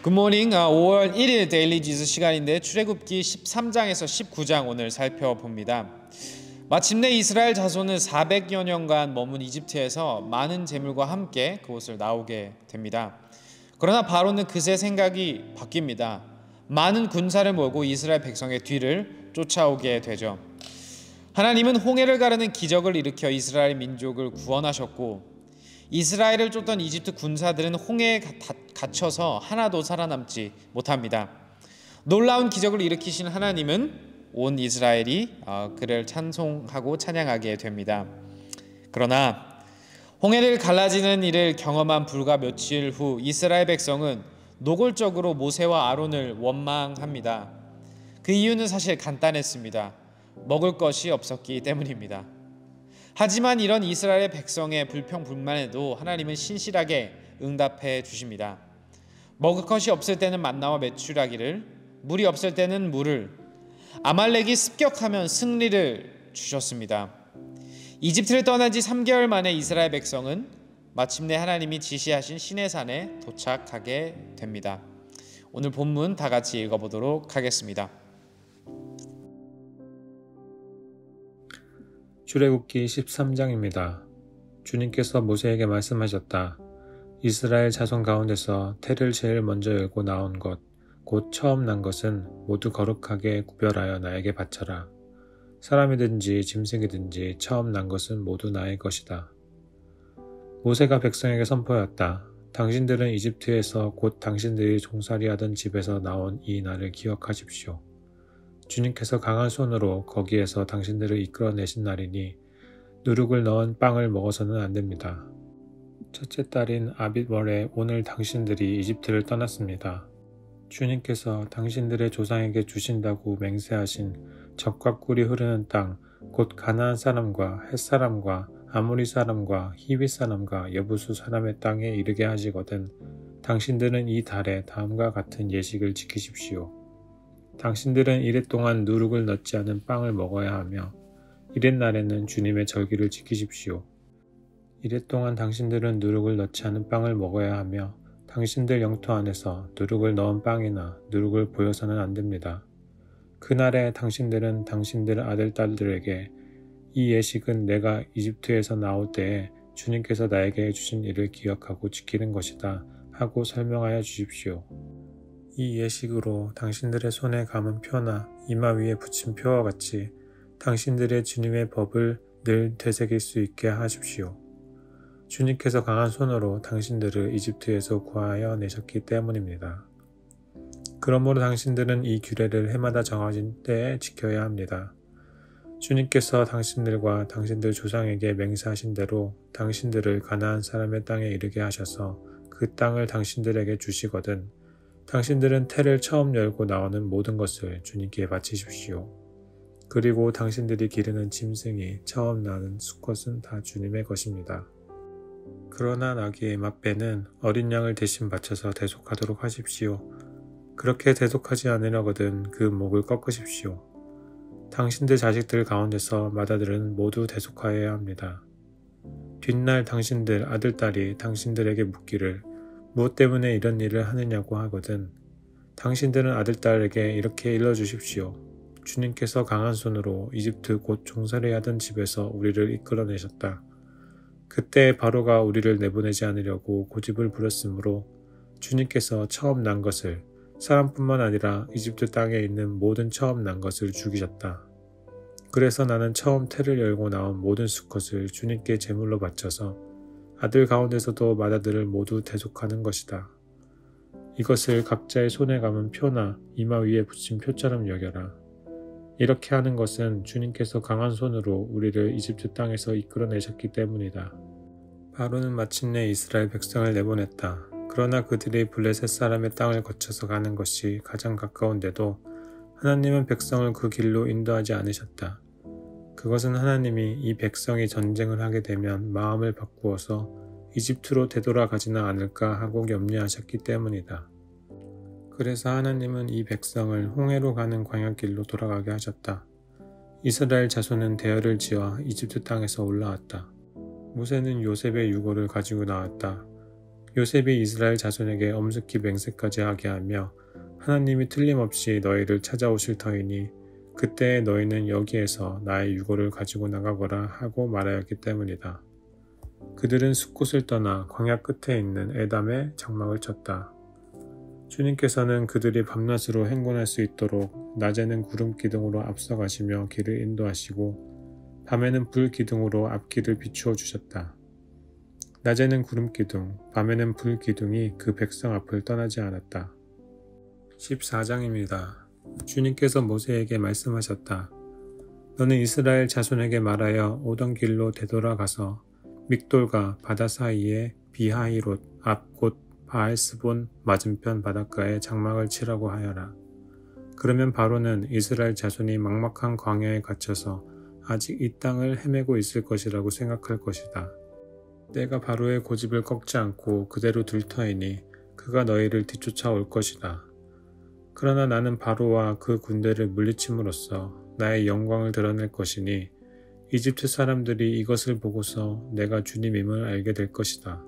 굿모닝. 5월 1일 데일리 지수 시간인데 출애굽기 13장에서 19장 오늘 살펴봅니다. 마침내 이스라엘 자손은 400여 년간 머문 이집트에서 많은 재물과 함께 그곳을 나오게 됩니다. 그러나 바로는 그새 생각이 바뀝니다. 많은 군사를 몰고 이스라엘 백성의 뒤를 쫓아오게 되죠. 하나님은 홍해를 가르는 기적을 일으켜 이스라엘 민족을 구원하셨고, 이스라엘을 쫓던 이집트 군사들은 홍해에 갇혀서 하나도 살아남지 못합니다. 놀라운 기적을 일으키신 하나님은 온 이스라엘이 그를 찬송하고 찬양하게 됩니다. 그러나 홍해를 갈라지는 일을 경험한 불과 며칠 후 이스라엘 백성은 노골적으로 모세와 아론을 원망합니다. 그 이유는 사실 간단했습니다. 먹을 것이 없었기 때문입니다. 하지만 이런 이스라엘 백성의 불평불만에도 하나님은 신실하게 응답해 주십니다. 먹을 것이 없을 때는 만나와 메추라기를, 물이 없을 때는 물을, 아말렉이 습격하면 승리를 주셨습니다. 이집트를 떠난 지 3개월 만에 이스라엘 백성은 마침내 하나님이 지시하신 시내산에 도착하게 됩니다. 오늘 본문 다 같이 읽어보도록 하겠습니다. 출애굽기 13장입니다. 주님께서 모세에게 말씀하셨다. 이스라엘 자손 가운데서 태를 제일 먼저 열고 나온 것, 곧 처음 난 것은 모두 거룩하게 구별하여 나에게 바쳐라. 사람이든지 짐승이든지 처음 난 것은 모두 나의 것이다. 모세가 백성에게 선포하였다. 당신들은 이집트에서 곧 당신들이 종살이하던 집에서 나온 이 날을 기억하십시오. 주님께서 강한 손으로 거기에서 당신들을 이끌어내신 날이니 누룩을 넣은 빵을 먹어서는 안 됩니다. 첫째 달인 아빗월에 오늘 당신들이 이집트를 떠났습니다. 주님께서 당신들의 조상에게 주신다고 맹세하신 젖과 꿀이 흐르는 땅, 곧 가나안 사람과 헷 사람과 아모리 사람과 히윗 사람과 여부수 사람의 땅에 이르게 하시거든 당신들은 이 달에 다음과 같은 예식을 지키십시오. 당신들은 이랫 동안 누룩을 넣지 않은 빵을 먹어야 하며 이랫날에는 주님의 절기를 지키십시오. 이랫 동안 당신들은 누룩을 넣지 않은 빵을 먹어야 하며 당신들 영토 안에서 누룩을 넣은 빵이나 누룩을 보여서는 안 됩니다. 그날에 당신들은 당신들 아들, 딸들에게 이 예식은 내가 이집트에서 나올 때에 주님께서 나에게 해주신 일을 기억하고 지키는 것이다 하고 설명하여 주십시오. 이 예식으로 당신들의 손에 감은 표나 이마 위에 붙인 표와 같이 당신들의 주님의 법을 늘 되새길 수 있게 하십시오. 주님께서 강한 손으로 당신들을 이집트에서 구하여 내셨기 때문입니다. 그러므로 당신들은 이 규례를 해마다 정해진 때에 지켜야 합니다. 주님께서 당신들과 당신들 조상에게 맹세하신 대로 당신들을 가나안 사람의 땅에 이르게 하셔서 그 땅을 당신들에게 주시거든 당신들은 태를 처음 열고 나오는 모든 것을 주님께 바치십시오. 그리고 당신들이 기르는 짐승이 처음 나는 수컷은 다 주님의 것입니다. 그러나 나귀의 맛배는 어린 양을 대신 바쳐서 대속하도록 하십시오. 그렇게 대속하지 않으려거든 그 목을 꺾으십시오. 당신들 자식들 가운데서 맏아들은 모두 대속하여야 합니다. 뒷날 당신들 아들, 딸이 당신들에게 묻기를 무엇 때문에 이런 일을 하느냐고 하거든 당신들은 아들, 딸에게 이렇게 일러주십시오. 주님께서 강한 손으로 이집트 곧 종살이하던 집에서 우리를 이끌어내셨다. 그때 바로가 우리를 내보내지 않으려고 고집을 부렸으므로 주님께서 처음 난 것을 사람뿐만 아니라 이집트 땅에 있는 모든 처음 난 것을 죽이셨다. 그래서 나는 처음 태를 열고 나온 모든 수컷을 주님께 제물로 바쳐서 아들 가운데서도 맏아들을 모두 대속하는 것이다. 이것을 각자의 손에 감은 표나 이마 위에 붙인 표처럼 여겨라. 이렇게 하는 것은 주님께서 강한 손으로 우리를 이집트 땅에서 이끌어내셨기 때문이다. 바로는 마침내 이스라엘 백성을 내보냈다. 그러나 그들이 블레셋 사람의 땅을 거쳐서 가는 것이 가장 가까운데도 하나님은 백성을 그 길로 인도하지 않으셨다. 그것은 하나님이 이 백성이 전쟁을 하게 되면 마음을 바꾸어서 이집트로 되돌아가지는 않을까 하고 염려하셨기 때문이다. 그래서 하나님은 이 백성을 홍해로 가는 광야길로 돌아가게 하셨다. 이스라엘 자손은 대열을 지어 이집트 땅에서 올라왔다. 모세는 요셉의 유골을 가지고 나왔다. 요셉이 이스라엘 자손에게 엄습기 맹세까지 하게 하며 하나님이 틀림없이 너희를 찾아오실 터이니 그때 너희는 여기에서 나의 유고를 가지고 나가거라 하고 말하였기 때문이다. 그들은 숲곳을 떠나 광야 끝에 있는 에담에 장막을 쳤다. 주님께서는 그들이 밤낮으로 행군할 수 있도록 낮에는 구름 기둥으로 앞서가시며 길을 인도하시고 밤에는 불 기둥으로 앞길을 비추어 주셨다. 낮에는 구름 기둥, 밤에는 불 기둥이 그 백성 앞을 떠나지 않았다. 14장입니다. 주님께서 모세에게 말씀하셨다. 너는 이스라엘 자손에게 말하여 오던 길로 되돌아가서 믹돌과 바다 사이에 비하히롯 앞 곧 바알스본 맞은편 바닷가에 장막을 치라고 하여라. 그러면 바로는 이스라엘 자손이 막막한 광야에 갇혀서 아직 이 땅을 헤매고 있을 것이라고 생각할 것이다. 내가 바로의 고집을 꺾지 않고 그대로 둘 터이니 그가 너희를 뒤쫓아올 것이다. 그러나 나는 바로와 그 군대를 물리침으로써 나의 영광을 드러낼 것이니 이집트 사람들이 이것을 보고서 내가 주님임을 알게 될 것이다.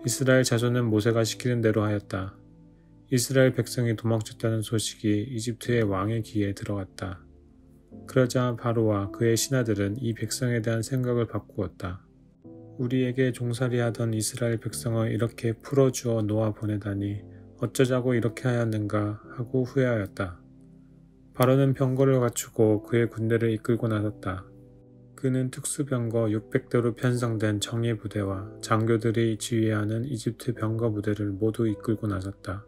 이스라엘 자손은 모세가 시키는 대로 하였다. 이스라엘 백성이 도망쳤다는 소식이 이집트의 왕의 귀에 들어갔다. 그러자 바로와 그의 신하들은 이 백성에 대한 생각을 바꾸었다. 우리에게 종살이하던 이스라엘 백성을 이렇게 풀어주어 놓아 보내다니 어쩌자고 이렇게 하였는가 하고 후회하였다. 바로는 병거를 갖추고 그의 군대를 이끌고 나섰다. 그는 특수병거 600대로 편성된 정예부대와 장교들이 지휘하는 이집트 병거 부대를 모두 이끌고 나섰다.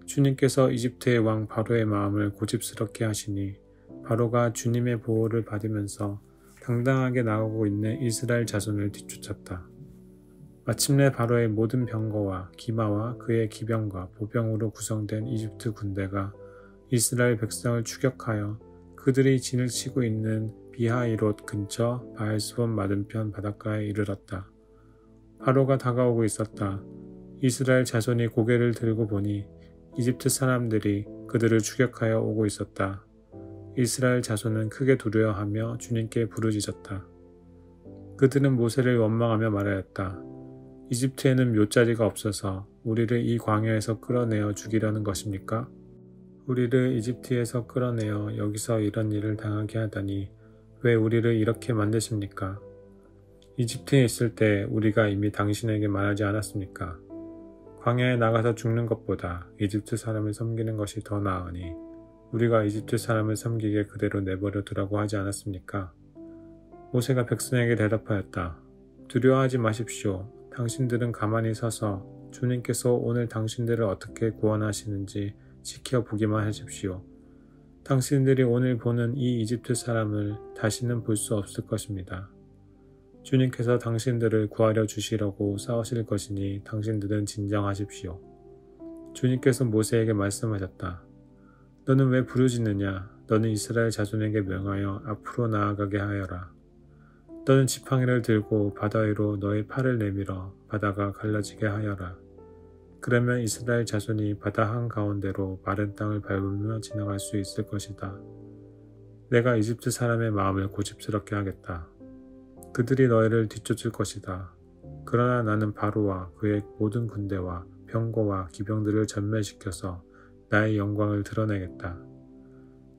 주님께서 이집트의 왕 바로의 마음을 고집스럽게 하시니 바로가 주님의 보호를 받으면서 당당하게 나가고 있는 이스라엘 자손을 뒤쫓았다. 마침내 바로의 모든 병거와 기마와 그의 기병과 보병으로 구성된 이집트 군대가 이스라엘 백성을 추격하여 그들이 진을 치고 있는 비하히롯 근처 바알스본 맞은편 바닷가에 이르렀다. 바로가 다가오고 있었다. 이스라엘 자손이 고개를 들고 보니 이집트 사람들이 그들을 추격하여 오고 있었다. 이스라엘 자손은 크게 두려워하며 주님께 부르짖었다. 그들은 모세를 원망하며 말하였다. 이집트에는 묘자리가 없어서 우리를 이 광야에서 끌어내어 죽이려는 것입니까? 우리를 이집트에서 끌어내어 여기서 이런 일을 당하게 하다니 왜 우리를 이렇게 만드십니까? 이집트에 있을 때 우리가 이미 당신에게 말하지 않았습니까? 광야에 나가서 죽는 것보다 이집트 사람을 섬기는 것이 더 나으니 우리가 이집트 사람을 섬기게 그대로 내버려 두라고 하지 않았습니까? 모세가 백성에게 대답하였다. 두려워하지 마십시오. 당신들은 가만히 서서 주님께서 오늘 당신들을 어떻게 구원하시는지 지켜보기만 하십시오. 당신들이 오늘 보는 이 이집트 사람을 다시는 볼 수 없을 것입니다. 주님께서 당신들을 구하려 주시려고 싸우실 것이니 당신들은 진정하십시오. 주님께서 모세에게 말씀하셨다. 너는 왜 부르짖느냐? 너는 이스라엘 자손에게 명하여 앞으로 나아가게 하여라. 너는 지팡이를 들고 바다 위로 너의 팔을 내밀어 바다가 갈라지게 하여라. 그러면 이스라엘 자손이 바다 한가운데로 마른 땅을 밟으며 지나갈 수 있을 것이다. 내가 이집트 사람의 마음을 고집스럽게 하겠다. 그들이 너희를 뒤쫓을 것이다. 그러나 나는 바로와 그의 모든 군대와 병거와 기병들을 전멸시켜서 나의 영광을 드러내겠다.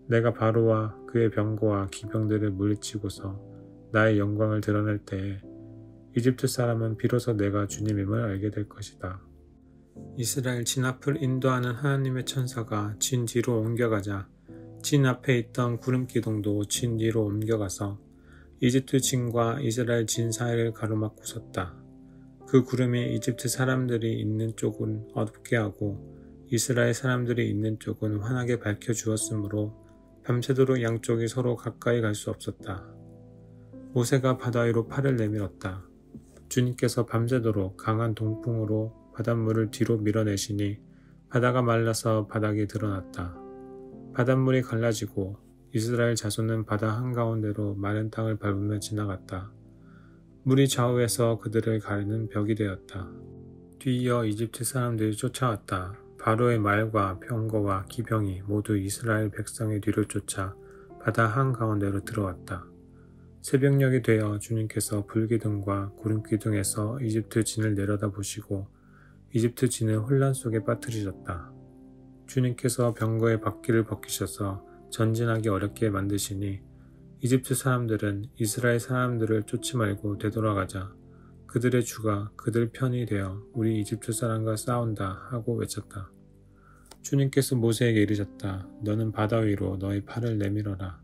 내가 바로와 그의 병거와 기병들을 물리치고서 나의 영광을 드러낼 때에 이집트 사람은 비로소 내가 주님임을 알게 될 것이다. 이스라엘 진 앞을 인도하는 하나님의 천사가 진 뒤로 옮겨가자 진 앞에 있던 구름 기둥도 진 뒤로 옮겨가서 이집트 진과 이스라엘 진 사이를 가로막고 섰다. 그 구름이 이집트 사람들이 있는 쪽은 어둡게 하고 이스라엘 사람들이 있는 쪽은 환하게 밝혀주었으므로 밤새도록 양쪽이 서로 가까이 갈 수 없었다. 모세가 바다 위로 팔을 내밀었다. 주님께서 밤새도록 강한 동풍으로 바닷물을 뒤로 밀어내시니 바다가 말라서 바닥이 드러났다. 바닷물이 갈라지고 이스라엘 자손은 바다 한가운데로 마른 땅을 밟으며 지나갔다. 물이 좌우에서 그들을 가리는 벽이 되었다. 뒤이어 이집트 사람들이 쫓아왔다. 바로의 말과 병거와 기병이 모두 이스라엘 백성의 뒤를 쫓아 바다 한가운데로 들어왔다. 새벽녘이 되어 주님께서 불기둥과 구름기둥에서 이집트 진을 내려다보시고 이집트 진은 혼란 속에 빠뜨리셨다. 주님께서 병거의 바퀴를 벗기셔서 전진하기 어렵게 만드시니 이집트 사람들은 이스라엘 사람들을 쫓지 말고 되돌아가자. 그들의 주가 그들 편이 되어 우리 이집트 사람과 싸운다 하고 외쳤다. 주님께서 모세에게 이르셨다. 너는 바다 위로 너의 팔을 내밀어라.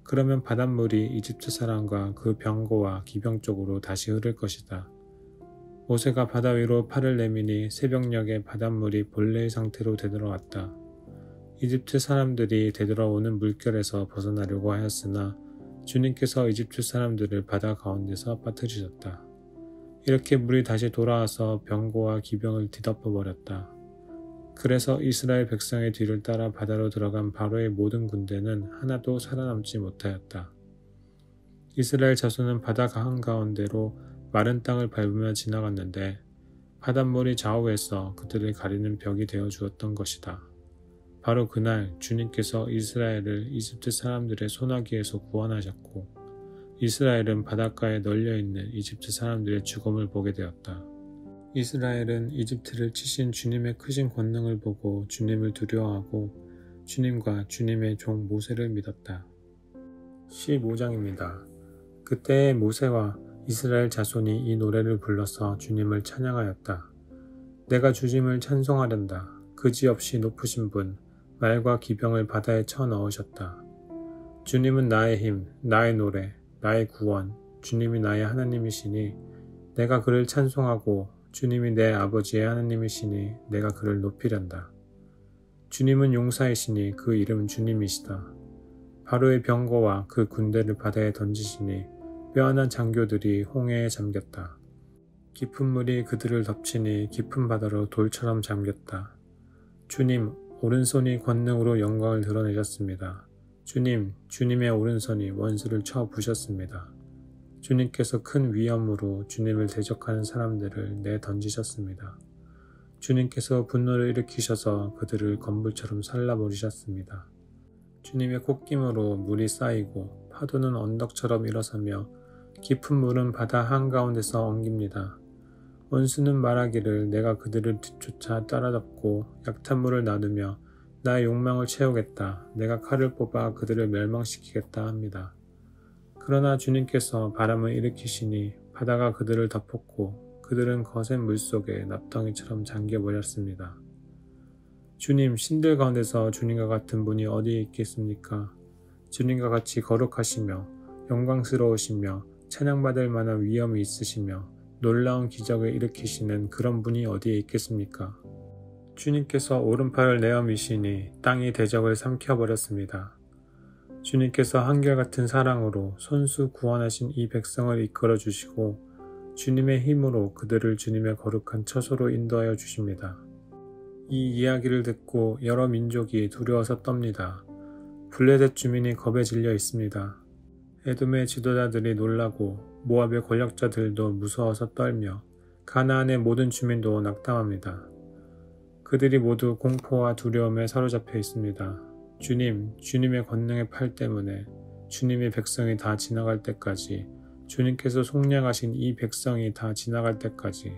그러면 바닷물이 이집트 사람과 그 병거와 기병 쪽으로 다시 흐를 것이다. 모세가 바다 위로 팔을 내미니 새벽녘에 바닷물이 본래의 상태로 되돌아왔다. 이집트 사람들이 되돌아오는 물결에서 벗어나려고 하였으나 주님께서 이집트 사람들을 바다 가운데서 빠뜨리셨다. 이렇게 물이 다시 돌아와서 병거와 기병을 뒤덮어 버렸다. 그래서 이스라엘 백성의 뒤를 따라 바다로 들어간 바로의 모든 군대는 하나도 살아남지 못하였다. 이스라엘 자손은 바다 한가운데로 마른 땅을 밟으며 지나갔는데 바닷물이 좌우에서 그들을 가리는 벽이 되어 주었던 것이다. 바로 그날 주님께서 이스라엘을 이집트 사람들의 소나기에서 구원하셨고 이스라엘은 바닷가에 널려있는 이집트 사람들의 죽음을 보게 되었다. 이스라엘은 이집트를 치신 주님의 크신 권능을 보고 주님을 두려워하고 주님과 주님의 종 모세를 믿었다. 15장입니다. 그때의 모세와 이스라엘 자손이 이 노래를 불러서 주님을 찬양하였다. 내가 주님을 찬송하련다. 그지없이 높으신 분, 말과 기병을 바다에 쳐넣으셨다. 주님은 나의 힘, 나의 노래, 나의 구원, 주님이 나의 하나님이시니 내가 그를 찬송하고 주님이 내 아버지의 하나님이시니 내가 그를 높이련다. 주님은 용사이시니 그 이름 주님이시다. 바로의 병거와 그 군대를 바다에 던지시니 뼈아난 장교들이 홍해에 잠겼다. 깊은 물이 그들을 덮치니 깊은 바다로 돌처럼 잠겼다. 주님, 오른손이 권능으로 영광을 드러내셨습니다. 주님, 주님의 오른손이 원수를 쳐 부셨습니다. 주님께서 큰 위엄으로 주님을 대적하는 사람들을 내던지셨습니다. 주님께서 분노를 일으키셔서 그들을 건불처럼 살라버리셨습니다. 주님의 콧김으로 물이 쌓이고 파도는 언덕처럼 일어서며 깊은 물은 바다 한가운데서 엉깁니다. 원수는 말하기를 내가 그들을 뒤쫓아 따라잡고 약탄물을 나누며 나의 욕망을 채우겠다. 내가 칼을 뽑아 그들을 멸망시키겠다 합니다. 그러나 주님께서 바람을 일으키시니 바다가 그들을 덮었고 그들은 거센 물속에 납덩이처럼 잠겨버렸습니다. 주님, 신들 가운데서 주님과 같은 분이 어디에 있겠습니까? 주님과 같이 거룩하시며 영광스러우시며 찬양받을 만한 위엄이 있으시며 놀라운 기적을 일으키시는 그런 분이 어디에 있겠습니까? 주님께서 오른팔을 내어미시니 땅이 대적을 삼켜버렸습니다. 주님께서 한결같은 사랑으로 손수 구원하신 이 백성을 이끌어 주시고 주님의 힘으로 그들을 주님의 거룩한 처소로 인도하여 주십니다. 이 이야기를 듣고 여러 민족이 두려워서 떱니다. 블레셋 주민이 겁에 질려 있습니다. 에돔의 지도자들이 놀라고 모압의 권력자들도 무서워서 떨며 가나안의 모든 주민도 낙담합니다. 그들이 모두 공포와 두려움에 사로잡혀 있습니다. 주님, 주님의 권능의 팔 때문에 주님의 백성이 다 지나갈 때까지 주님께서 속량하신 이 백성이 다 지나갈 때까지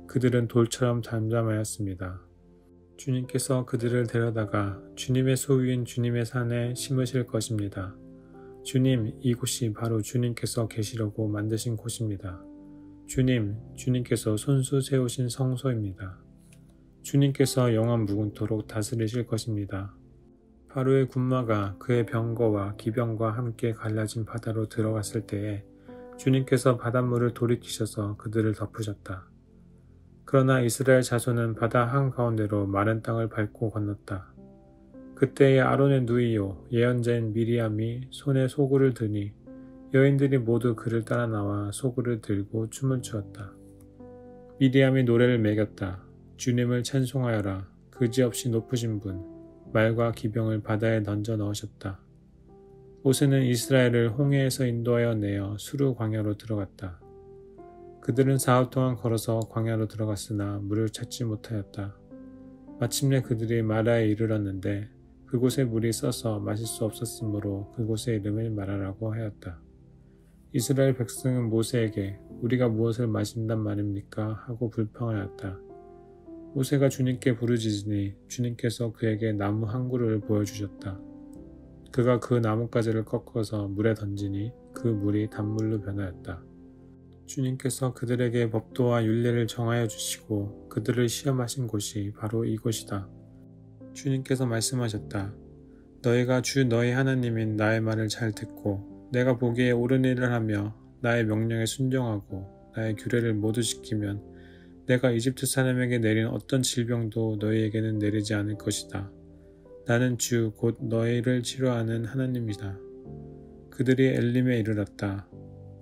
그들은 돌처럼 잠잠하였습니다. 주님께서 그들을 데려다가 주님의 소유인 주님의 산에 심으실 것입니다. 주님, 이곳이 바로 주님께서 계시려고 만드신 곳입니다. 주님, 주님께서 손수 세우신 성소입니다. 주님께서 영원 무궁토록 다스리실 것입니다. 바로의 군마가 그의 병거와 기병과 함께 갈라진 바다로 들어갔을 때에 주님께서 바닷물을 돌이키셔서 그들을 덮으셨다. 그러나 이스라엘 자손은 바다 한가운데로 마른 땅을 밟고 건넜다. 그때의 아론의 누이요 예언자인 미리암이 손에 소구를 드니 여인들이 모두 그를 따라 나와 소구를 들고 춤을 추었다. 미리암이 노래를 매겼다. 주님을 찬송하여라. 그지없이 높으신 분, 말과 기병을 바다에 던져 넣으셨다. 모세는 이스라엘을 홍해에서 인도하여 내어 수르 광야로 들어갔다. 그들은 사흘 동안 걸어서 광야로 들어갔으나 물을 찾지 못하였다. 마침내 그들이 마라에 이르렀는데 그곳에 물이 써서 마실 수 없었으므로 그곳의 이름을 마라라고 하였다. 이스라엘 백성은 모세에게 우리가 무엇을 마신단 말입니까? 하고 불평하였다. 모세가 주님께 부르짖으니 주님께서 그에게 나무 한 그루를 보여주셨다. 그가 그 나뭇가지를 꺾어서 물에 던지니 그 물이 단물로 변하였다. 주님께서 그들에게 법도와 율례를 정하여 주시고 그들을 시험하신 곳이 바로 이곳이다. 주님께서 말씀하셨다. 너희가 주 너희 하나님인 나의 말을 잘 듣고 내가 보기에 옳은 일을 하며 나의 명령에 순종하고 나의 규례를 모두 지키면 내가 이집트 사람에게 내린 어떤 질병도 너희에게는 내리지 않을 것이다. 나는 주 곧 너희를 치료하는 하나님이다. 그들이 엘림에 이르렀다.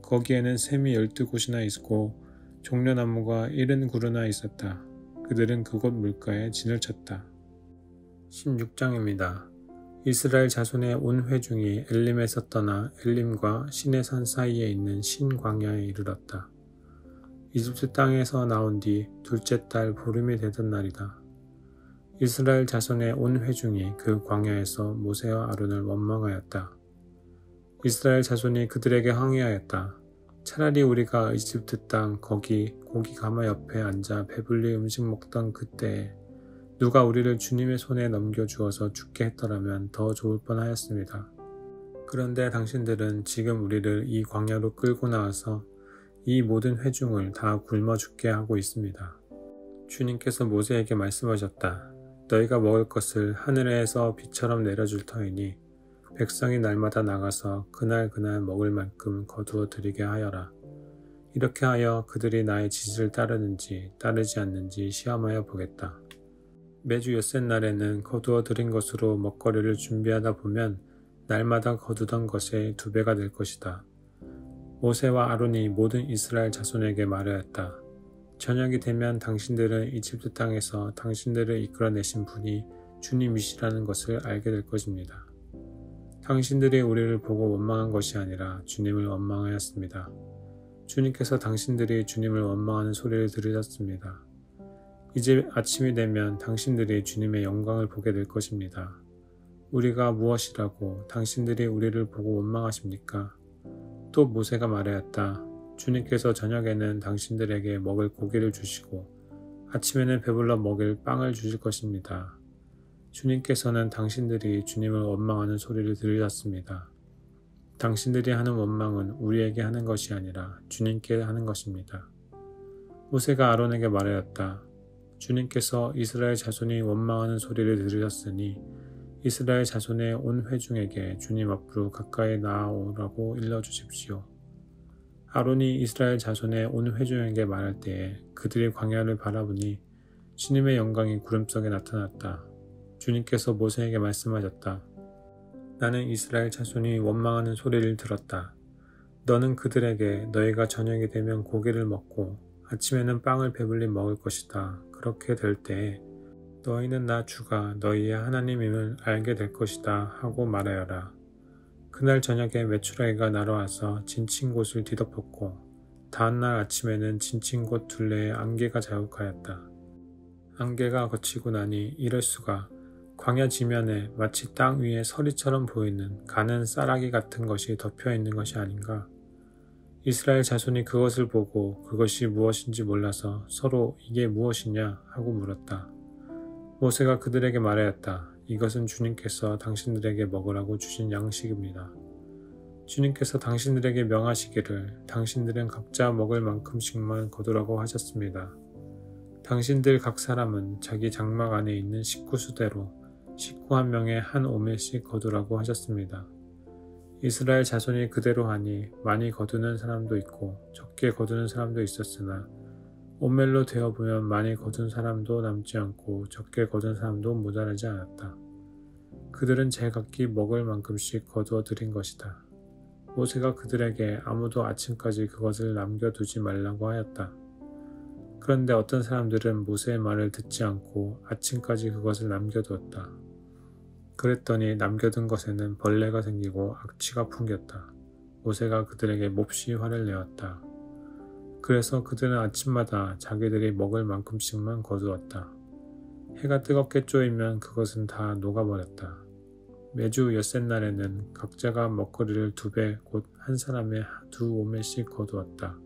거기에는 샘이 12곳이나 있고 종려나무가 70그루나 있었다. 그들은 그곳 물가에 진을 쳤다. 16장입니다. 이스라엘 자손의 온 회중이 엘림에서 떠나 엘림과 시내산 사이에 있는 신광야에 이르렀다. 이집트 땅에서 나온 뒤 둘째 달 보름이 되던 날이다. 이스라엘 자손의 온 회중이 그 광야에서 모세와 아론을 원망하였다. 이스라엘 자손이 그들에게 항의하였다. 차라리 우리가 이집트 땅 거기 고기 가마 옆에 앉아 배불리 음식 먹던 그때에 누가 우리를 주님의 손에 넘겨주어서 죽게 했더라면 더 좋을 뻔하였습니다. 그런데 당신들은 지금 우리를 이 광야로 끌고 나와서 이 모든 회중을 다 굶어 죽게 하고 있습니다. 주님께서 모세에게 말씀하셨다. 너희가 먹을 것을 하늘에서 비처럼 내려줄 터이니 백성이 날마다 나가서 그날 먹을 만큼 거두어 드리게 하여라. 이렇게 하여 그들이 나의 지시를 따르는지 따르지 않는지 시험하여 보겠다. 매주 엿새날에는 거두어 들인 것으로 먹거리를 준비하다 보면 날마다 거두던 것의 2배가 될 것이다. 모세와 아론이 모든 이스라엘 자손에게 말하였다. 저녁이 되면 당신들은 이집트 땅에서 당신들을 이끌어내신 분이 주님이시라는 것을 알게 될 것입니다. 당신들이 우리를 보고 원망한 것이 아니라 주님을 원망하였습니다. 주님께서 당신들이 주님을 원망하는 소리를 들으셨습니다. 이제 아침이 되면 당신들이 주님의 영광을 보게 될 것입니다. 우리가 무엇이라고 당신들이 우리를 보고 원망하십니까? 또 모세가 말하였다. 주님께서 저녁에는 당신들에게 먹을 고기를 주시고 아침에는 배불러 먹일 빵을 주실 것입니다. 주님께서는 당신들이 주님을 원망하는 소리를 들으셨습니다. 당신들이 하는 원망은 우리에게 하는 것이 아니라 주님께 하는 것입니다. 모세가 아론에게 말하였다. 주님께서 이스라엘 자손이 원망하는 소리를 들으셨으니 이스라엘 자손의 온 회중에게 주님 앞으로 가까이 나아오라고 일러주십시오. 아론이 이스라엘 자손의 온 회중에게 말할 때에 그들이 광야를 바라보니 주님의 영광이 구름 속에 나타났다. 주님께서 모세에게 말씀하셨다. 나는 이스라엘 자손이 원망하는 소리를 들었다. 너는 그들에게 너희가 저녁이 되면 고기를 먹고 아침에는 빵을 배불리 먹을 것이다. 그렇게 될 때에 너희는 나 주가 너희의 하나님임을 알게 될 것이다 하고 말하여라. 그날 저녁에 메추라기가 날아와서 진친 곳을 뒤덮었고 다음날 아침에는 진친 곳 둘레에 안개가 자욱하였다. 안개가 거치고 나니 이럴 수가 광야 지면에 마치 땅 위에 서리처럼 보이는 가는 쌀아기 같은 것이 덮여 있는 것이 아닌가. 이스라엘 자손이 그것을 보고 그것이 무엇인지 몰라서 서로 이게 무엇이냐 하고 물었다. 모세가 그들에게 말하였다. 이것은 주님께서 당신들에게 먹으라고 주신 양식입니다. 주님께서 당신들에게 명하시기를 당신들은 각자 먹을 만큼씩만 거두라고 하셨습니다. 당신들 각 사람은 자기 장막 안에 있는 식구수대로 식구 한 명에 한 오멜씩 거두라고 하셨습니다. 이스라엘 자손이 그대로 하니 많이 거두는 사람도 있고 적게 거두는 사람도 있었으나 오멜로 되어보면 많이 거둔 사람도 남지 않고 적게 거둔 사람도 모자라지 않았다. 그들은 제각기 먹을 만큼씩 거두어 드린 것이다. 모세가 그들에게 아무도 아침까지 그것을 남겨두지 말라고 하였다. 그런데 어떤 사람들은 모세의 말을 듣지 않고 아침까지 그것을 남겨두었다. 그랬더니 남겨둔 것에는 벌레가 생기고 악취가 풍겼다. 모세가 그들에게 몹시 화를 내었다. 그래서 그들은 아침마다 자기들이 먹을 만큼씩만 거두었다. 해가 뜨겁게 쪼이면 그것은 다 녹아버렸다. 매주 엿새날에는 각자가 먹거리를 2배 곧 한 사람에 2오멜씩 거두었다.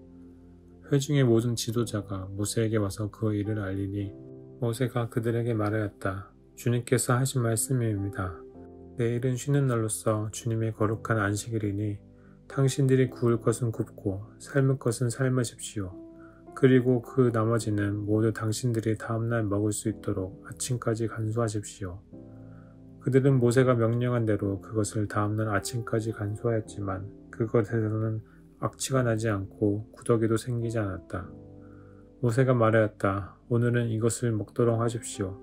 회중의 모든 지도자가 모세에게 와서 그 일을 알리니 모세가 그들에게 말하였다. 주님께서 하신 말씀입니다. 내일은 쉬는 날로서 주님의 거룩한 안식일이니 당신들이 구울 것은 굽고 삶을 것은 삶으십시오. 그리고 그 나머지는 모두 당신들이 다음날 먹을 수 있도록 아침까지 간수하십시오. 그들은 모세가 명령한 대로 그것을 다음날 아침까지 간수하였지만 그것에서는 악취가 나지 않고 구더기도 생기지 않았다. 모세가 말하였다. 오늘은 이것을 먹도록 하십시오.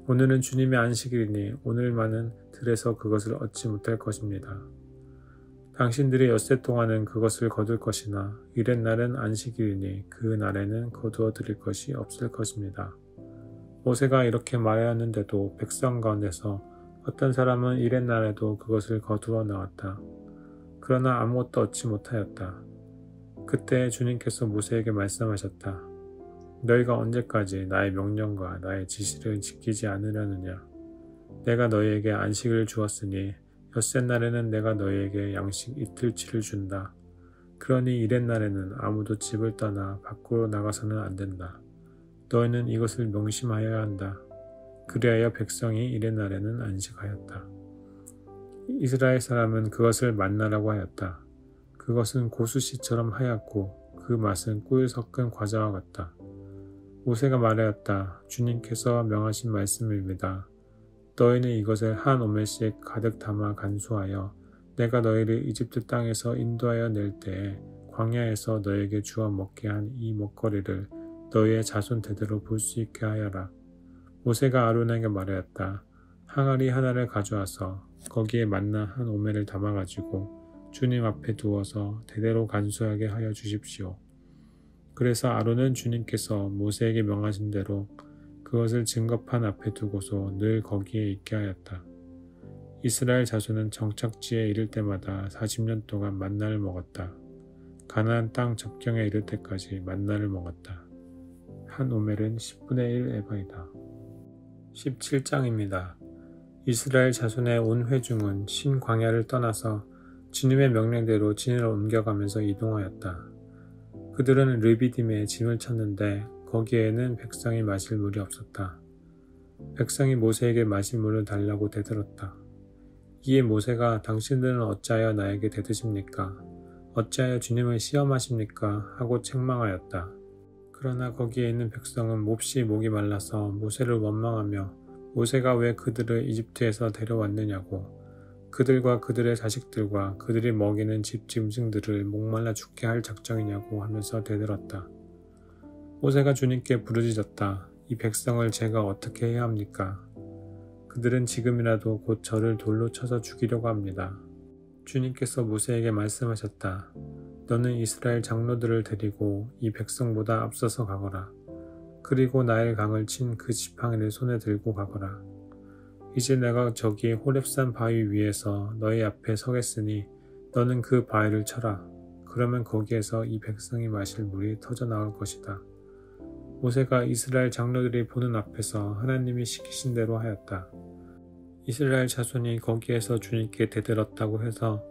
오늘은 주님의 안식일이니 오늘만은 들에서 그것을 얻지 못할 것입니다. 당신들이 엿새 동안은 그것을 거둘 것이나 이렛날은 안식일이니 그 날에는 거두어 드릴 것이 없을 것입니다. 모세가 이렇게 말하였는데도 백성 가운데서 어떤 사람은 이렛날에도 그것을 거두어 나왔다. 그러나 아무것도 얻지 못하였다. 그때 주님께서 모세에게 말씀하셨다. 너희가 언제까지 나의 명령과 나의 지시를 지키지 않으려느냐? 내가 너희에게 안식을 주었으니 엿새 날에는 내가 너희에게 양식 이틀치를 준다. 그러니 이렛날에는 아무도 집을 떠나 밖으로 나가서는 안 된다. 너희는 이것을 명심하여야 한다. 그리하여 백성이 이렛날에는 안식하였다. 이스라엘 사람은 그것을 만나라고 하였다. 그것은 고수씨처럼 하얗고 그 맛은 꿀 섞은 과자와 같다. 모세가 말하였다. 주님께서 명하신 말씀입니다. 너희는 이것을 한 오멜씩 가득 담아 간수하여 내가 너희를 이집트 땅에서 인도하여 낼 때에 광야에서 너희에게 주어 먹게 한 이 먹거리를 너희의 자손 대대로 볼 수 있게 하여라. 모세가 아론에게 말하였다. 항아리 하나를 가져와서 거기에 만나 한 오멜을 담아가지고 주님 앞에 두어서 대대로 간수하게 하여 주십시오. 그래서 아론은 주님께서 모세에게 명하신 대로 그것을 증거판 앞에 두고서 늘 거기에 있게 하였다. 이스라엘 자손은 정착지에 이를 때마다 40년 동안 만나를 먹었다. 가나안 땅 접경에 이를 때까지 만나를 먹었다. 한 오멜은 10분의 1 에바이다. 17장입니다. 이스라엘 자손의 온 회중은 신광야를 떠나서 주님의 명령대로 진을 옮겨가면서 이동하였다. 그들은 르비딤에 짐을 쳤는데 거기에는 백성이 마실 물이 없었다. 백성이 모세에게 마실 물을 달라고 대들었다. 이에 모세가 당신들은 어찌하여 나에게 대드십니까? 어찌하여 주님을 시험하십니까? 하고 책망하였다. 그러나 거기에 있는 백성은 몹시 목이 말라서 모세를 원망하며 모세가 왜 그들을 이집트에서 데려왔느냐고 그들과 그들의 자식들과 그들이 먹이는 집 짐승들을 목말라 죽게 할 작정이냐고 하면서 대들었다. 모세가 주님께 부르짖었다. 이 백성을 제가 어떻게 해야 합니까? 그들은 지금이라도 곧 저를 돌로 쳐서 죽이려고 합니다. 주님께서 모세에게 말씀하셨다. 너는 이스라엘 장로들을 데리고 이 백성보다 앞서서 가거라. 그리고 나일 강을 친 그 지팡이를 손에 들고 가거라. 이제 내가 저기 호렙산 바위 위에서 너희 앞에 서겠으니 너는 그 바위를 쳐라. 그러면 거기에서 이 백성이 마실 물이 터져 나올 것이다. 모세가 이스라엘 장로들이 보는 앞에서 하나님이 시키신 대로 하였다. 이스라엘 자손이 거기에서 주님께 대들었다고 해서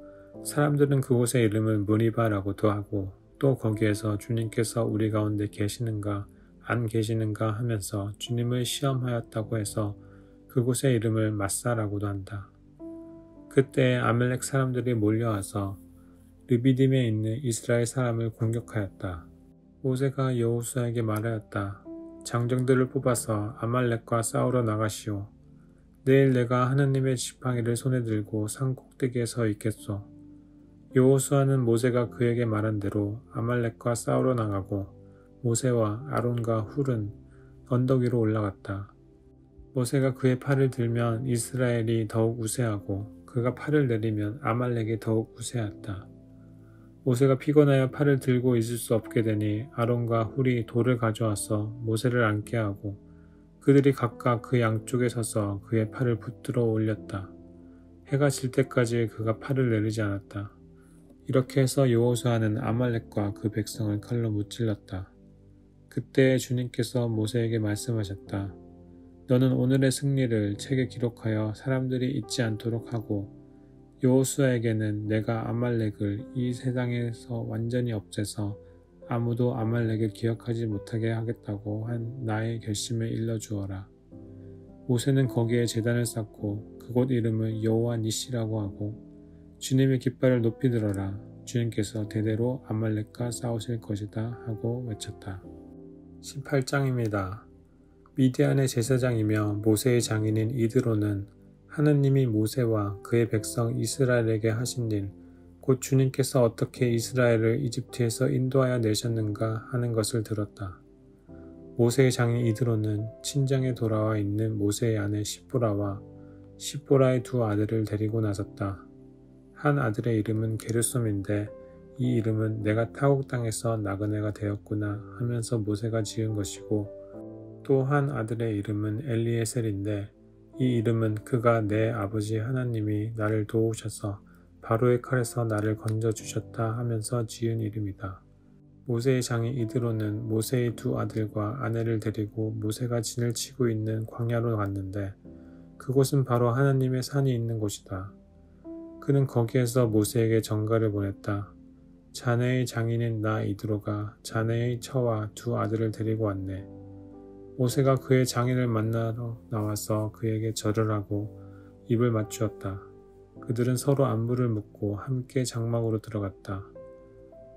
사람들은 그곳의 이름을 무리바라고도 하고 또 거기에서 주님께서 우리 가운데 계시는가 안 계시는가 하면서 주님을 시험하였다고 해서 그곳의 이름을 마사라고도 한다. 그때 아멜렉 사람들이 몰려와서 르비딤에 있는 이스라엘 사람을 공격하였다. 모세가 여호수아에게 말하였다. 장정들을 뽑아서 아말렉과 싸우러 나가시오. 내일 내가 하나님의 지팡이를 손에 들고 산 꼭대기에 서 있겠소. 여호수아는 모세가 그에게 말한 대로 아말렉과 싸우러 나가고 모세와 아론과 훌은 언덕 위로 올라갔다. 모세가 그의 팔을 들면 이스라엘이 더욱 우세하고 그가 팔을 내리면 아말렉이 더욱 우세하였다. 모세가 피곤하여 팔을 들고 있을 수 없게 되니 아론과 훌이 돌을 가져와서 모세를 앉게 하고 그들이 각각 그 양쪽에 서서 그의 팔을 붙들어 올렸다. 해가 질 때까지 그가 팔을 내리지 않았다. 이렇게 해서 여호수아는 아말렉과 그 백성을 칼로 무찔렀다. 그때 주님께서 모세에게 말씀하셨다. 너는 오늘의 승리를 책에 기록하여 사람들이 잊지 않도록 하고 여호수아에게는 내가 아말렉을 이 세상에서 완전히 없애서 아무도 아말렉을 기억하지 못하게 하겠다고 한 나의 결심을 일러주어라. 모세는 거기에 제단을 쌓고 그곳 이름을 여호와 니시라고 하고 주님의 깃발을 높이 들어라. 주님께서 대대로 아말렉과 싸우실 것이다 하고 외쳤다. 18장입니다. 미디안의 제사장이며 모세의 장인인 이드로는 하나님이 모세와 그의 백성 이스라엘에게 하신 일, 곧 주님께서 어떻게 이스라엘을 이집트에서 인도하여 내셨는가 하는 것을 들었다. 모세의 장인 이드로는 친정에 돌아와 있는 모세의 아내 시보라와 시보라의 두 아들을 데리고 나섰다. 한 아들의 이름은 게르솜인데 이 이름은 내가 타국 땅에서 나그네가 되었구나 하면서 모세가 지은 것이고, 또 한 아들의 이름은 엘리에셀인데 이 이름은 그가 내 아버지 하나님이 나를 도우셔서 바로의 칼에서 나를 건져주셨다 하면서 지은 이름이다. 모세의 장인 이드로는 모세의 두 아들과 아내를 데리고 모세가 진을 치고 있는 광야로 갔는데 그곳은 바로 하나님의 산이 있는 곳이다. 그는 거기에서 모세에게 전가를 보냈다. 자네의 장인인 나 이드로가 자네의 처와 두 아들을 데리고 왔네. 모세가 그의 장인을 만나러 나와서 그에게 절을 하고 입을 맞추었다. 그들은 서로 안부를 묻고 함께 장막으로 들어갔다.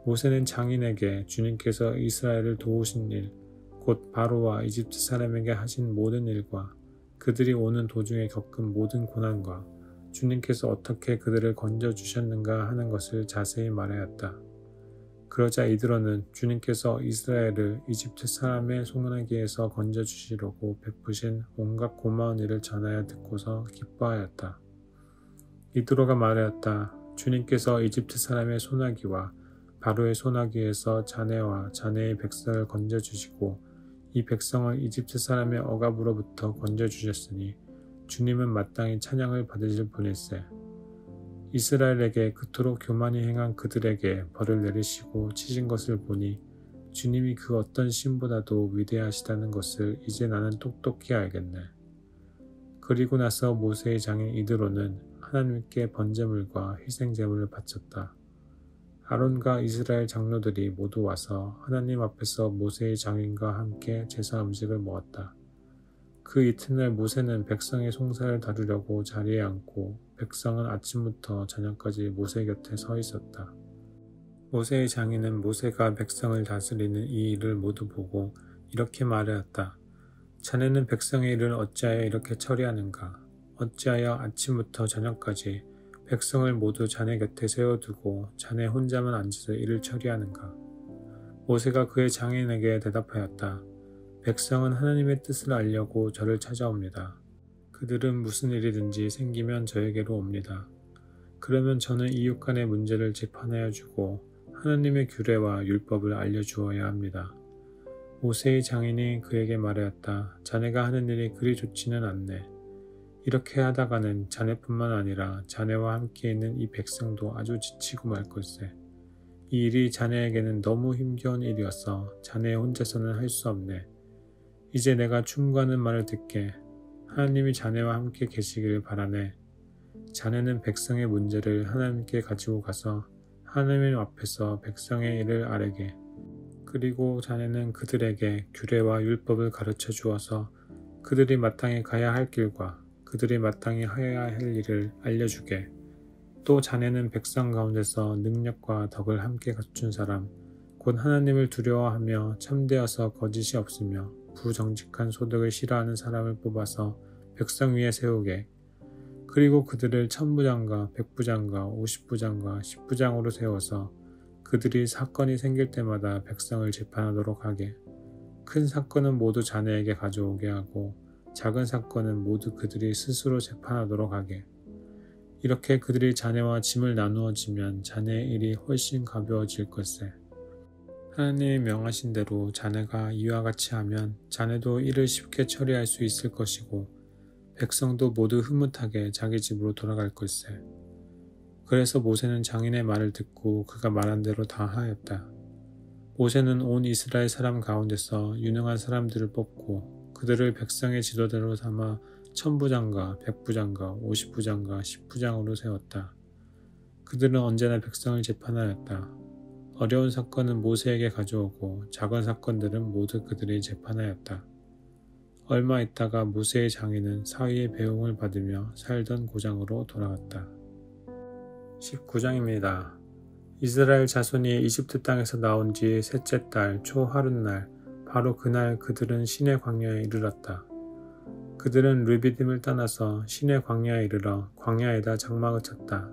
모세는 장인에게 주님께서 이스라엘을 도우신 일, 곧 바로와 이집트 사람에게 하신 모든 일과 그들이 오는 도중에 겪은 모든 고난과 주님께서 어떻게 그들을 건져주셨는가 하는 것을 자세히 말하였다. 그러자 이드로는 주님께서 이스라엘을 이집트 사람의 손아귀에서 건져주시려고 베푸신 온갖 고마운 일을 전하여 듣고서 기뻐하였다. 이드로가 말하였다. 주님께서 이집트 사람의 손아귀와 바로의 손아귀에서 자네와 자네의 백성을 건져주시고 이 백성을 이집트 사람의 억압으로부터 건져주셨으니 주님은 마땅히 찬양을 받으실 분일세. 이스라엘에게 그토록 교만히 행한 그들에게 벌을 내리시고 치신 것을 보니 주님이 그 어떤 신보다도 위대하시다는 것을 이제 나는 똑똑히 알겠네. 그리고 나서 모세의 장인 이드로는 하나님께 번제물과 희생제물을 바쳤다. 아론과 이스라엘 장로들이 모두 와서 하나님 앞에서 모세의 장인과 함께 제사 음식을 먹었다. 그 이튿날 모세는 백성의 송사를 다루려고 자리에 앉고 백성은 아침부터 저녁까지 모세 곁에 서 있었다. 모세의 장인은 모세가 백성을 다스리는 이 일을 모두 보고 이렇게 말하였다. 자네는 백성의 일을 어찌하여 이렇게 처리하는가? 어찌하여 아침부터 저녁까지 백성을 모두 자네 곁에 세워두고 자네 혼자만 앉아서 일을 처리하는가? 모세가 그의 장인에게 대답하였다. 백성은 하나님의 뜻을 알려고 저를 찾아옵니다. 그들은 무슨 일이든지 생기면 저에게로 옵니다. 그러면 저는 이웃 간의 문제를 재판하여 주고 하나님의 규례와 율법을 알려주어야 합니다. 모세의 장인이 그에게 말하였다. 자네가 하는 일이 그리 좋지는 않네. 이렇게 하다가는 자네뿐만 아니라 자네와 함께 있는 이 백성도 아주 지치고 말 걸세. 이 일이 자네에게는 너무 힘겨운 일이어서 자네 혼자서는 할 수 없네. 이제 내가 충고하는 말을 듣게. 하나님이 자네와 함께 계시기를 바라네. 자네는 백성의 문제를 하나님께 가지고 가서 하나님 앞에서 백성의 일을 아뢰게. 그리고 자네는 그들에게 규례와 율법을 가르쳐 주어서 그들이 마땅히 가야 할 길과 그들이 마땅히 해야 할 일을 알려주게. 또 자네는 백성 가운데서 능력과 덕을 함께 갖춘 사람, 곧 하나님을 두려워하며 참되어서 거짓이 없으며 부정직한 소득을 싫어하는 사람을 뽑아서 백성 위에 세우게. 그리고 그들을 천부장과 백부장과 50부장과 10부장으로 세워서 그들이 사건이 생길 때마다 백성을 재판하도록 하게. 큰 사건은 모두 자네에게 가져오게 하고 작은 사건은 모두 그들이 스스로 재판하도록 하게. 이렇게 그들이 자네와 짐을 나누어지면 자네의 일이 훨씬 가벼워질 것세. 하나님이 명하신 대로 자네가 이와 같이 하면 자네도 일을 쉽게 처리할 수 있을 것이고 백성도 모두 흐뭇하게 자기 집으로 돌아갈 것세. 그래서 모세는 장인의 말을 듣고 그가 말한 대로 다 하였다. 모세는 온 이스라엘 사람 가운데서 유능한 사람들을 뽑고 그들을 백성의 지도자로 삼아 천부장과 백부장과 50부장과 10부장으로 세웠다. 그들은 언제나 백성을 재판하였다. 어려운 사건은 모세에게 가져오고 작은 사건들은 모두 그들이 재판하였다. 얼마 있다가 모세의 장인은 사위의 배웅을 받으며 살던 고장으로 돌아갔다. 19장입니다. 이스라엘 자손이 이집트 땅에서 나온 지 셋째 달 초하룻날 바로 그날 그들은 시내 광야에 이르렀다. 그들은 르비딤을 떠나서 시내 광야에 이르러 광야에다 장막을 쳤다.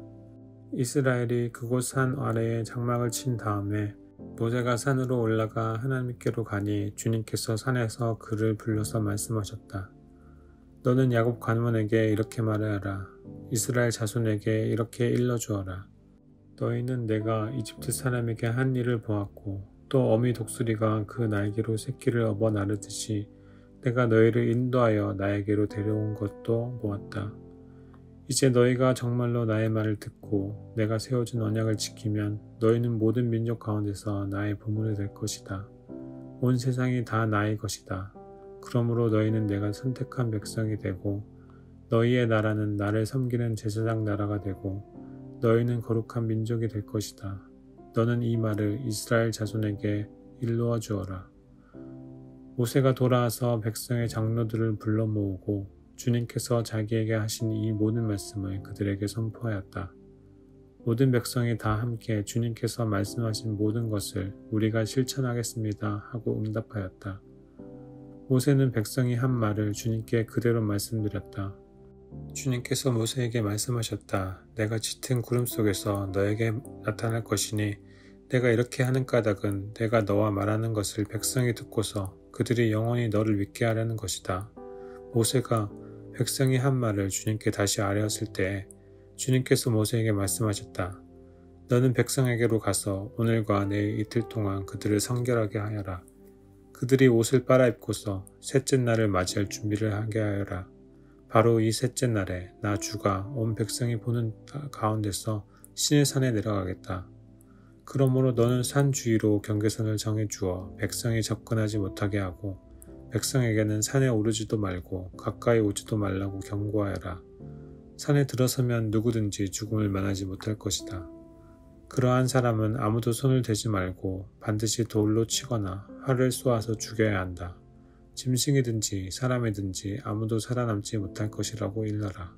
이스라엘이 그곳 산 아래에 장막을 친 다음에 모세가 산으로 올라가 하나님께로 가니 주님께서 산에서 그를 불러서 말씀하셨다. 너는 야곱 가문에게 이렇게 말하여라. 이스라엘 자손에게 이렇게 일러주어라. 너희는 내가 이집트 사람에게 한 일을 보았고 또 어미 독수리가 그 날개로 새끼를 업어 나르듯이 내가 너희를 인도하여 나에게로 데려온 것도 보았다. 이제 너희가 정말로 나의 말을 듣고 내가 세워준 언약을 지키면 너희는 모든 민족 가운데서 나의 보물이 될 것이다. 온 세상이 다 나의 것이다. 그러므로 너희는 내가 선택한 백성이 되고 너희의 나라는 나를 섬기는 제사장 나라가 되고 너희는 거룩한 민족이 될 것이다. 너는 이 말을 이스라엘 자손에게 일러와 주어라. 모세가 돌아와서 백성의 장로들을 불러 모으고 주님께서 자기에게 하신 이 모든 말씀을 그들에게 선포하였다. 모든 백성이 다 함께 주님께서 말씀하신 모든 것을 우리가 실천하겠습니다 하고 응답하였다. 모세는 백성이 한 말을 주님께 그대로 말씀드렸다. 주님께서 모세에게 말씀하셨다. 내가 짙은 구름 속에서 너에게 나타날 것이니 내가 이렇게 하는 까닭은 내가 너와 말하는 것을 백성이 듣고서 그들이 영원히 너를 믿게 하려는 것이다. 모세가 백성이 한 말을 주님께 다시 아뢰었을 때에 주님께서 모세에게 말씀하셨다. 너는 백성에게로 가서 오늘과 내일 이틀 동안 그들을 성결하게 하여라. 그들이 옷을 빨아입고서 셋째 날을 맞이할 준비를 하게 하여라. 바로 이 셋째 날에 나 주가 온 백성이 보는 가운데서 시내 산에 내려가겠다. 그러므로 너는 산 주위로 경계선을 정해 주어 백성이 접근하지 못하게 하고 백성에게는 산에 오르지도 말고 가까이 오지도 말라고 경고하여라. 산에 들어서면 누구든지 죽음을 면하지 못할 것이다. 그러한 사람은 아무도 손을 대지 말고 반드시 돌로 치거나 활을 쏘아서 죽여야 한다. 짐승이든지 사람이든지 아무도 살아남지 못할 것이라고 일러라.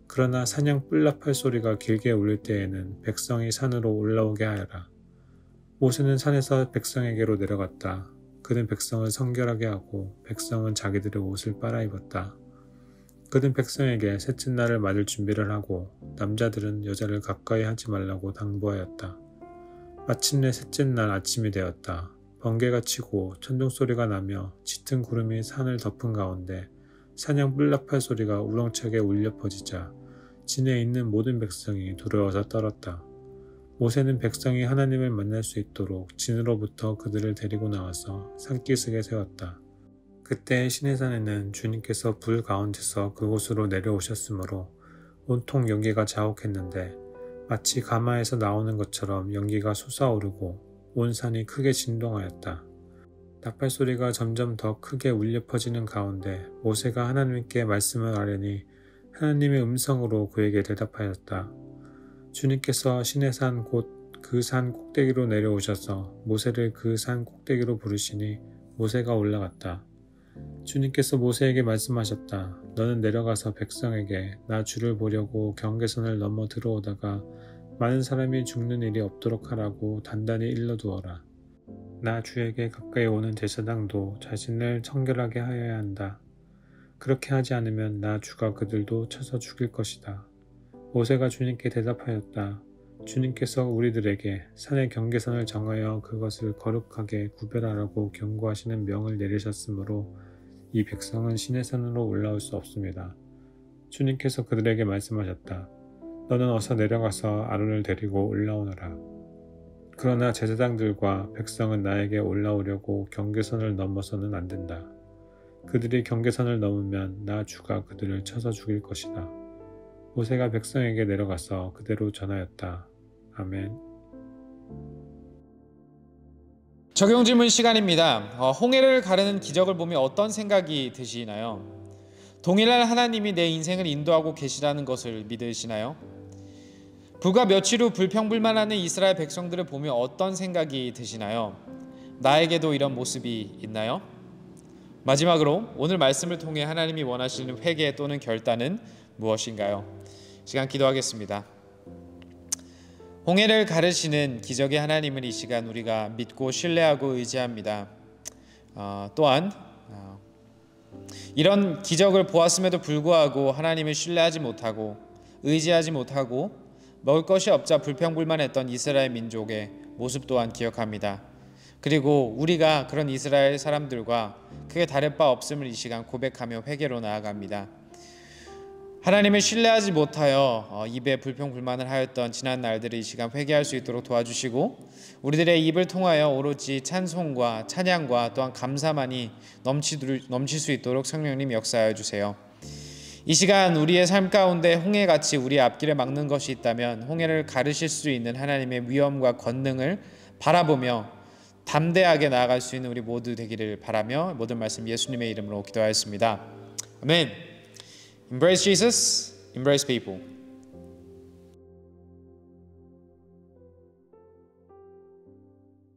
그러나 사냥 뿔납할 소리가 길게 울릴 때에는 백성이 산으로 올라오게 하여라. 모세는 산에서 백성에게로 내려갔다. 그는 백성을 성결하게 하고 백성은 자기들의 옷을 빨아입었다. 그는 백성에게 셋째 날을 맞을 준비를 하고 남자들은 여자를 가까이 하지 말라고 당부하였다. 마침내 셋째 날 아침이 되었다. 번개가 치고 천둥소리가 나며 짙은 구름이 산을 덮은 가운데 사냥 뿔납할 소리가 우렁차게 울려 퍼지자 진에 있는 모든 백성이 두려워서 떨었다. 모세는 백성이 하나님을 만날 수 있도록 진으로부터 그들을 데리고 나와서 산기슭에 세웠다. 그때 시내산에는 주님께서 불 가운데서 그곳으로 내려오셨으므로 온통 연기가 자욱했는데 마치 가마에서 나오는 것처럼 연기가 솟아오르고 온 산이 크게 진동하였다. 나팔 소리가 점점 더 크게 울려 퍼지는 가운데 모세가 하나님께 말씀을 아뢰니 하나님의 음성으로 그에게 대답하였다. 주님께서 시내산 곧 그 산 꼭대기로 내려오셔서 모세를 그 산 꼭대기로 부르시니 모세가 올라갔다. 주님께서 모세에게 말씀하셨다. 너는 내려가서 백성에게 나 주를 보려고 경계선을 넘어 들어오다가 많은 사람이 죽는 일이 없도록 하라고 단단히 일러두어라. 나 주에게 가까이 오는 제사장도 자신을 청결하게 하여야 한다. 그렇게 하지 않으면 나 주가 그들도 쳐서 죽일 것이다. 모세가 주님께 대답하였다. 주님께서 우리들에게 산의 경계선을 정하여 그것을 거룩하게 구별하라고 경고하시는 명을 내리셨으므로 이 백성은 시내산으로 올라올 수 없습니다. 주님께서 그들에게 말씀하셨다. 너는 어서 내려가서 아론을 데리고 올라오너라. 그러나 제사장들과 백성은 나에게 올라오려고 경계선을 넘어서는 안 된다. 그들이 경계선을 넘으면 나 주가 그들을 쳐서 죽일 것이다. 모세가 백성에게 내려가서 그대로 전하였다. 아멘. 적용 질문 시간입니다. 홍해를 가르는 기적을 보며 어떤 생각이 드시나요? 동일한 하나님이 내 인생을 인도하고 계시다는 것을 믿으시나요? 불과 며칠 후 불평불만하는 이스라엘 백성들을 보며 어떤 생각이 드시나요? 나에게도 이런 모습이 있나요? 마지막으로 오늘 말씀을 통해 하나님이 원하시는 회개 또는 결단은 무엇인가요? 시간 기도하겠습니다. 홍해를 가르시는 기적의 하나님을 이 시간 우리가 믿고 신뢰하고 의지합니다. 또한 이런 기적을 보았음에도 불구하고 하나님을 신뢰하지 못하고 의지하지 못하고 먹을 것이 없자 불평불만했던 이스라엘 민족의 모습 또한 기억합니다. 그리고 우리가 그런 이스라엘 사람들과 크게 다를 바 없음을 이 시간 고백하며 회개로 나아갑니다. 하나님을 신뢰하지 못하여 입에 불평불만을 하였던 지난 날들을 이 시간 회개할 수 있도록 도와주시고 우리들의 입을 통하여 오로지 찬송과 찬양과 또한 감사만이 넘칠 수 있도록 성령님 역사하여 주세요. 이 시간 우리의 삶 가운데 홍해같이 우리의 앞길을 막는 것이 있다면 홍해를 가르실 수 있는 하나님의 위엄과 권능을 바라보며 담대하게 나아갈 수 있는 우리 모두 되기를 바라며 모든 말씀 예수님의 이름으로 기도하였습니다. 아멘. Embrace Jesus, embrace people.